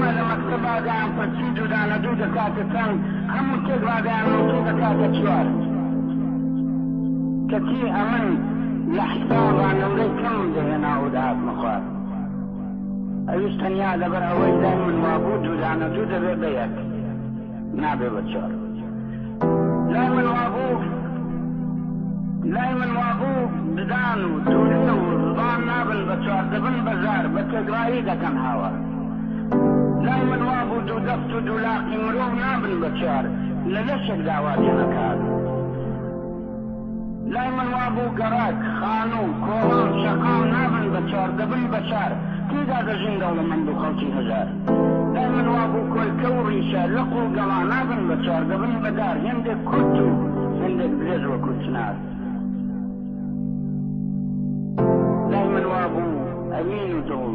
ئەمە لە مەکتەب ئاگایان پەرچی دوودانە دوو دەکاتە تەنگ هەموو تێک ئاگایان مووتوو دەکاتە چوار کەچی ئەمن لە حسابان نمرەی کەم دەهێنا و داهاتمە خوارد ئەویش تەنیا لەبەر ئەوەی لای من وابوو دوودانە دوو دەبێ بە یەک نابێ بە چوار لای من وابوو ددان و دوورە و زبان نابن بە چوار دەبن بەزار بە تێگرایی دەکەن هاوار لای من وابوو دوو دەست و دوو لاقی مرۆڤ نابن بە چوار لە لەشێک داواتێنەکات لای من وابوو گەڕاک خانوو کۆڵان شەقام نابن بە چوار دەبن بە چار تێدا دەژین دەوڵەمەند و خەڵکی هەژار لای من وابوو کۆلکە و ڕیشە لەق و گەڵا نابن بە چوار دەبن بەدار هێندێک کورت و هێندێک درێژ وەکو چنار لای من وابوو ئەمین و دڵ